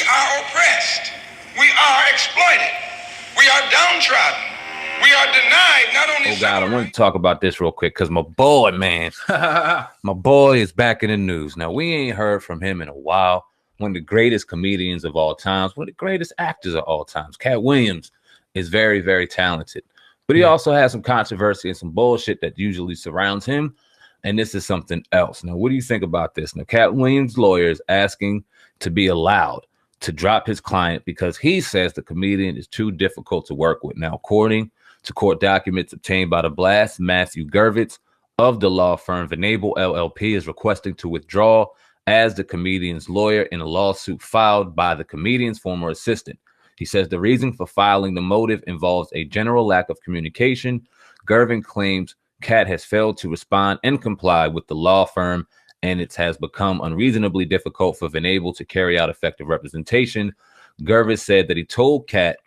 are oppressed. We are exploited. We are downtrodden. We are denied not only. Oh God, I want to talk about this real quick because my boy, man, my boy is back in the news. Now, we ain't heard from him in a while. One of the greatest comedians of all times, one of the greatest actors of all times. Katt Williams is very, very talented. But he also has some controversy and some bullshit that usually surrounds him. And this is something else. Now, what do you think about this? Now, Katt Williams' lawyer is asking to be allowed to drop his client because he says the comedian is too difficult to work with. Now, according to court documents obtained by the blast, Matthew Gurvitz of the law firm Venable LLP is requesting to withdraw as the comedian's lawyer in a lawsuit filed by the comedian's former assistant. He says the reason for filing the motive involves a general lack of communication. Gurvitz claims Katt has failed to respond and comply with the law firm, and it has become unreasonably difficult for Venable to carry out effective representation. Gurvitz said that he told Katt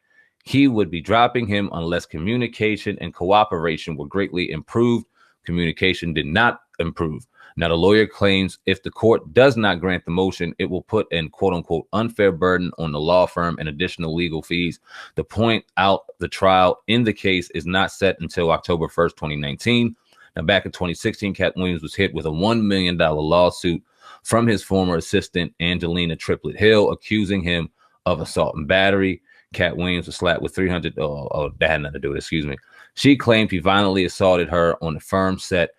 he would be dropping him unless communication and cooperation were greatly improved. Communication did not improve. Now, the lawyer claims if the court does not grant the motion, it will put an quote unquote unfair burden on the law firm and additional legal fees. The point out the trial in the case is not set until October 1st, 2019. Now, back in 2016, Katt Williams was hit with a $1 million lawsuit from his former assistant, Angelina Triplett Hill, accusing him of assault and battery. Katt Williams was slapped with 300. That had nothing to do with it. Excuse me. She claimed he violently assaulted her on the firm set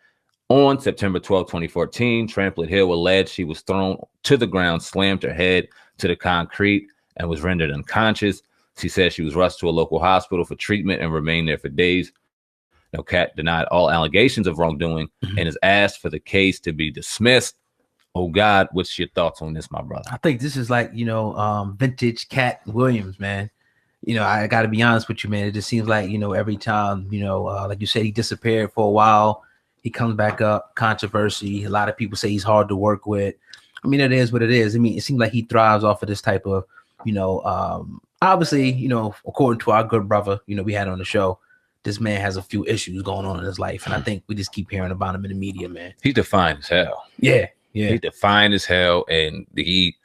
on September 12, 2014. Triplett Hill alleged she was thrown to the ground, slammed her head to the concrete, and was rendered unconscious. She said she was rushed to a local hospital for treatment and remained there for days. Now, Katt denied all allegations of wrongdoing and has asked for the case to be dismissed. Oh God, what's your thoughts on this, my brother? I think this is like, vintage Katt Williams, man. I got to be honest with you, man. It just seems like, every time, like you said, he disappeared for a while. He comes back up, controversy. A lot of people say he's hard to work with. I mean, it is what it is. I mean, it seems like he thrives off of this type of, obviously, according to our good brother, we had on the show, this man has a few issues going on in his life. And I think we just keep hearing about him in the media, man. He's defiant as hell. Yeah. Yeah. He's defiant as hell. And he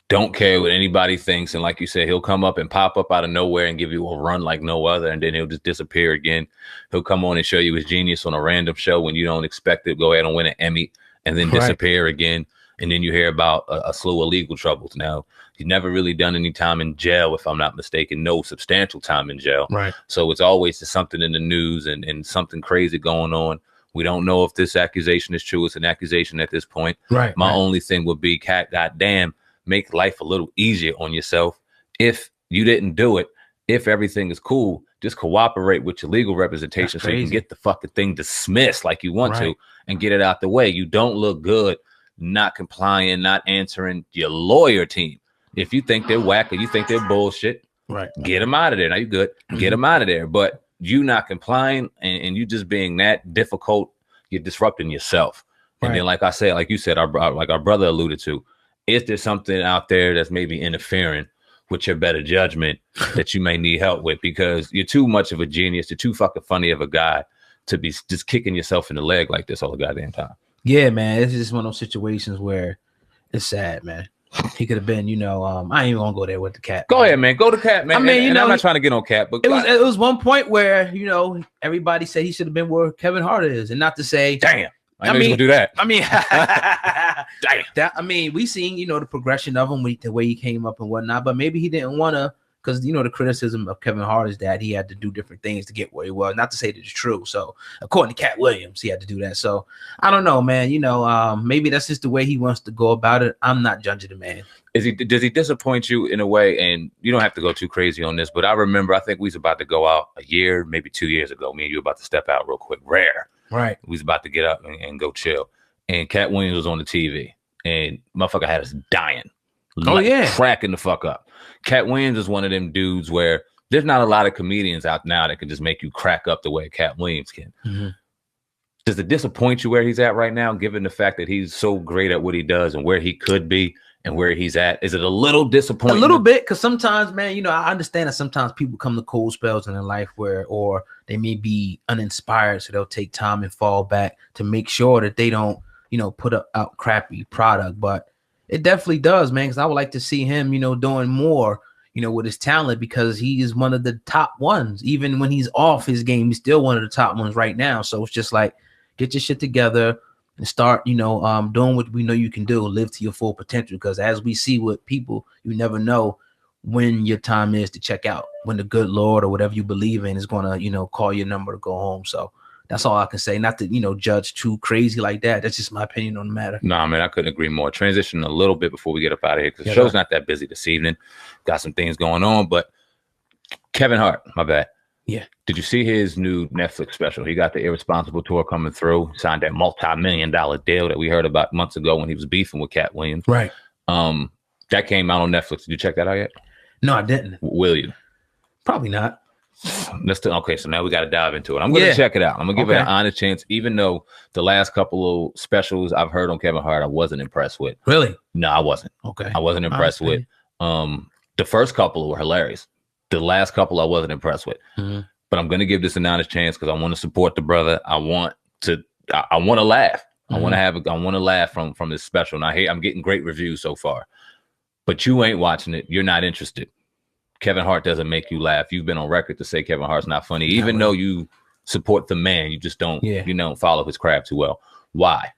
don't care what anybody thinks. And like you said, he'll come up and pop up out of nowhere and give you a run like no other. And then he'll just disappear again. He'll come on and show you his genius on a random show when you don't expect it, go ahead and win an Emmy and then disappear again. And then you hear about a slew of legal troubles. Now, he's never really done any time in jail, if I'm not mistaken, no substantial time in jail. Right. So it's always just something in the news and something crazy going on. We don't know if this accusation is true. It's an accusation at this point. Right. My only thing would be, Katt, goddamn, make life a little easier on yourself. If you didn't do it, if everything is cool, just cooperate with your legal representation so you can get the fucking thing dismissed like you want to and get it out the way. You don't look good not complying, not answering your lawyer team. If you think they're whack or you think they're bullshit, get them out of there. Now you good, get them out of there. But you not complying and you just being that difficult, you're disrupting yourself. And then, like I said, like you said, like our brother alluded to, is there something out there that's maybe interfering with your better judgment that you may need help with? Because you're too much of a genius. You're too fucking funny of a guy to be just kicking yourself in the leg like this all the goddamn time. Yeah, man. It's just one of those situations where it's sad, man. He could have been, I ain't even gonna go there with the Katt. Go ahead, man. Go to Katt, man. I mean, I'm not trying to get on Katt, but it was one point where, everybody said he should have been where Kevin Hart is, and not to say, damn. I mean, do that. I mean, damn. We seen, the progression of him, the way he came up and whatnot, but maybe he didn't want to, because, the criticism of Kevin Hart is that he had to do different things to get where he was. Not to say that it's true. So, according to Katt Williams, he had to do that. So, I don't know, man. Maybe that's just the way he wants to go about it. I'm not judging the man. Does he disappoint you in a way? And you don't have to go too crazy on this, but I remember, I think we was about to go out a year, maybe 2 years ago. Me and you about to step out real quick. Rare. Right. We was about to get up and go chill. And Katt Williams was on the TV. And motherfucker had us dying. Cracking the fuck up. Katt Williams is one of them dudes where there's not a lot of comedians out now that can just make you crack up the way Katt Williams can. Mm-hmm. Does it disappoint you where he's at right now, given the fact that he's so great at what he does and where he could be and where he's at? Is it a little disappointing? A little bit, because sometimes, man, I understand that sometimes people come to cold spells in their life or they may be uninspired, so they'll take time and fall back to make sure that they don't, put out crappy product. But It definitely does, man. Because I would like to see him, doing more, with his talent, because he is one of the top ones. Even when he's off his game, he's still one of the top ones right now. So it's just like, get your shit together and start, doing what we know you can do. Live to your full potential. Because as we see with people, you never know when your time is to check out, when the good Lord or whatever you believe in is going to, call your number to go home. So that's all I can say. Not to, judge too crazy like that. That's just my opinion on the matter. No, man, I couldn't agree more. Transition a little bit before we get up out of here, because the show's not that busy this evening. Got some things going on, but Kevin Hart, my bad. Yeah. Did you see his new Netflix special? He got the Irresponsible tour coming through, signed that multi-million-dollar deal that we heard about months ago when he was beefing with Katt Williams. Right. That came out on Netflix. Did you check that out yet? No, I didn't. Will you? Probably not. Okay, so now we got to dive into it. I'm going to check it out. I'm going to give it an honest chance, even though the last couple of specials I've heard on Kevin Hart, I wasn't impressed with. Really? No, I wasn't. Okay. I wasn't impressed with. The first couple were hilarious. The last couple I wasn't impressed with. Mm-hmm. But I'm going to give this an honest chance because I want to support the brother. I want to laugh. Mm-hmm. I want to laugh from this special. Now, I'm getting great reviews so far. But you ain't watching it. You're not interested. Kevin Hart doesn't make you laugh. You've been on record to say Kevin Hart's not funny, even though you support the man. You just don't, follow his craft too well. Why?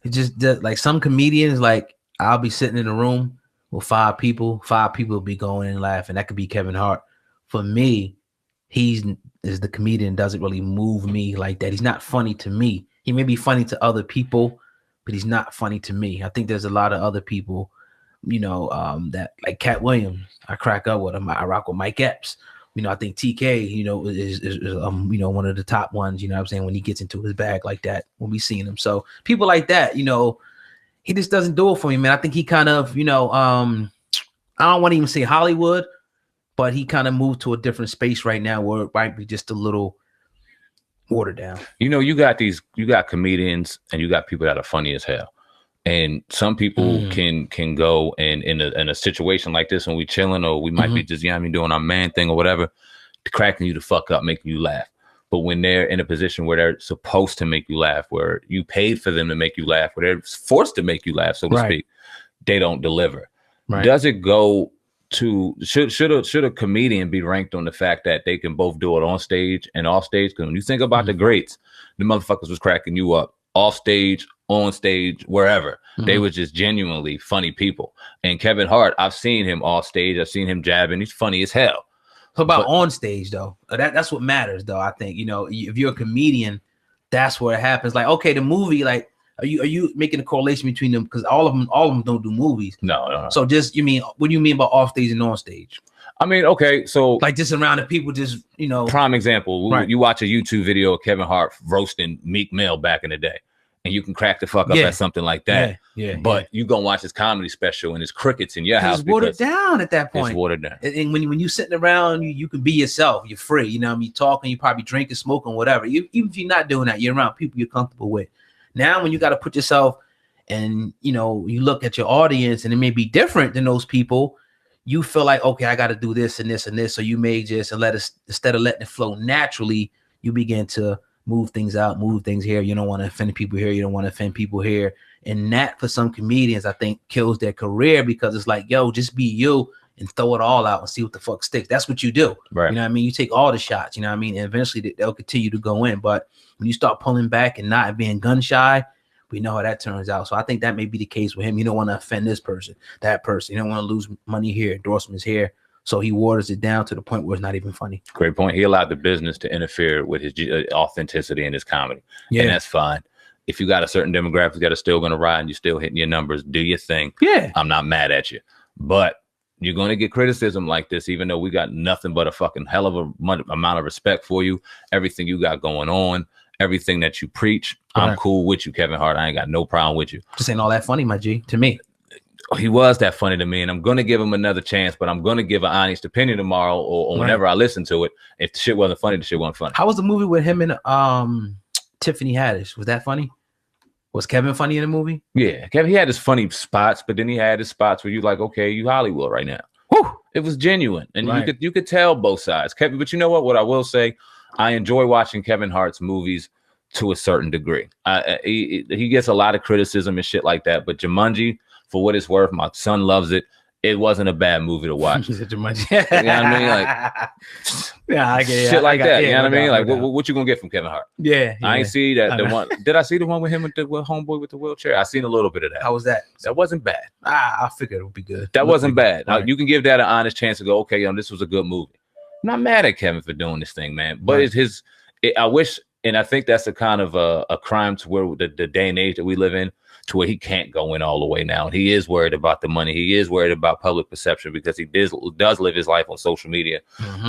It just like some comedians, like I'll be sitting in a room with five people will be going and laughing. That could be Kevin Hart. For me, is the comedian doesn't really move me like that. He's not funny to me. He may be funny to other people, but he's not funny to me. I think there's a lot of other people, that like Katt Williams, I crack up with him. I rock with Mike Epps. I think TK, is one of the top ones, what I'm saying, when he gets into his bag like that, when we seen him. So people like that, he just doesn't do it for me, man. I think he kind of, I don't want to even say Hollywood, but he kind of moved to a different space right now where it might be just a little watered down. You got comedians and you got people that are funny as hell. And some people can go and in a situation like this when we chilling, or we might be just, doing our man thing or whatever, cracking you the fuck up, making you laugh. But when they're in a position where they're supposed to make you laugh, where you paid for them to make you laugh, where they're forced to make you laugh, so to speak, they don't deliver. Right. Does it go to should a comedian be ranked on the fact that they can both do it on stage and off stage? Because when you think about the greats, the motherfuckers was cracking you up off stage, on stage, wherever. They were just genuinely funny people. And Kevin Hart, I've seen him off stage. I've seen him jabbing. He's funny as hell. So about on stage though, that's what matters though. I think, if you're a comedian, that's where it happens. Like, okay, the movie, like, are you making a correlation between them? Because all of them don't do movies. No. So just, what do you mean about off stage and on stage? I mean, okay, so like just around the people, just prime example. You watch a YouTube video of Kevin Hart roasting Meek Mill back in the day, and you can crack the fuck up at something like that. But you gonna watch his comedy special and his crickets in your house. It's watered down at that point. It's watered down. And when you sitting around, you can be yourself. You're free. You talking, you probably drinking, smoking, whatever. Even if you're not doing that, you're around people you're comfortable with. Now, when you got to put yourself and you look at your audience, and it may be different than those people. You feel like, okay, I got to do this and this and this. So you may just instead of letting it flow naturally, you begin to move things out, move things here. You don't want to offend people here. You don't want to offend people here. And that, for some comedians, I think kills their career, because it's like, yo, just be you and throw it all out and see what the fuck sticks. That's what you do. Right. You know what I mean? You take all the shots, and eventually they'll continue to go in. But when you start pulling back and not being gun shy, we know how that turns out. So I think that may be the case with him. You don't want to offend this person, that person. You don't want to lose money here, endorsements here. So he waters it down to the point where it's not even funny. Great point. He allowed the business to interfere with his authenticity in his comedy. Yeah. And that's fine. If you got a certain demographic that are still going to ride and you're still hitting your numbers, do your thing. Yeah. I'm not mad at you. But you're going to get criticism like this, even though we got nothing but a fucking hell of a amount of respect for you, everything you got going on, everything that you preach. Right. I'm cool with you, Kevin Hart. I ain't got no problem with you. Just ain't all that funny, my G, to me. He was that funny to me, and I'm going to give him another chance, but I'm going to give an honest opinion tomorrow or whenever I listen to it. If the shit wasn't funny, the shit wasn't funny. How was the movie with him and Tiffany Haddish? Was that funny? Was Kevin funny in the movie? Yeah, Kevin, he had his funny spots, but then he had his spots where you like, okay, you Hollywood right now. Whew, it was genuine, and you could tell both sides. Kevin, but you know what? What I will say, I enjoy watching Kevin Hart's movies to a certain degree. He gets a lot of criticism and shit like that, but Jumanji, for what it's worth. My son loves it. It wasn't a bad movie to watch. You know what I mean? Like, yeah, I get it. Shit like that. Yeah, you know what I mean? Like, what what you gonna get from Kevin Hart? Yeah, I ain't see that. The one. Did I see the one with him with the homeboy with the wheelchair? I seen a little bit of that. How was that? That wasn't bad. I figured it would be good. That wasn't bad. Right. You can give that an honest chance to go, okay, this was a good movie. I'm not mad at Kevin for doing this thing, man. But it's I wish, and I think that's a kind of a crime to where the day and age that we live in, to where he can't go in all the way now. And he is worried about the money. He is worried about public perception because he does live his life on social media.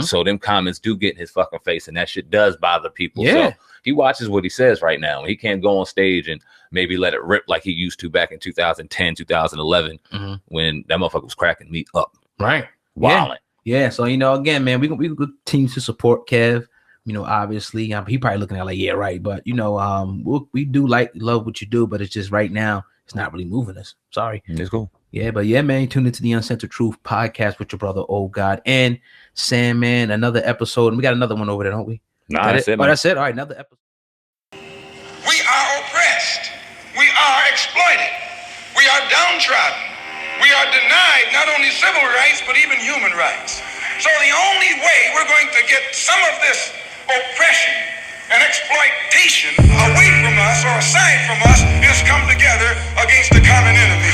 So them comments do get in his fucking face, and that shit does bother people. Yeah. So he watches what he says right now. He can't go on stage and maybe let it rip like he used to back in 2010, 2011, when that motherfucker was cracking me up. Right. Wilding. Yeah. So, again, man, we continue to support Kev. Obviously, he probably looking at like, yeah, right. But, we do love what you do, but it's just right now, it's not really moving us. Sorry. It's cool. Yeah, but yeah, man, tune into the Uncensored Truth podcast with your brother, Oh God, and Sandman, another episode. And we got another one over there, don't we? Nah, that's it, man. Oh, that's it. All right, another episode. We are oppressed. We are exploited. We are downtrodden. We are denied not only civil rights, but even human rights. So the only way we're going to get some of this oppression and exploitation away from us or aside from us is come together against the common enemy.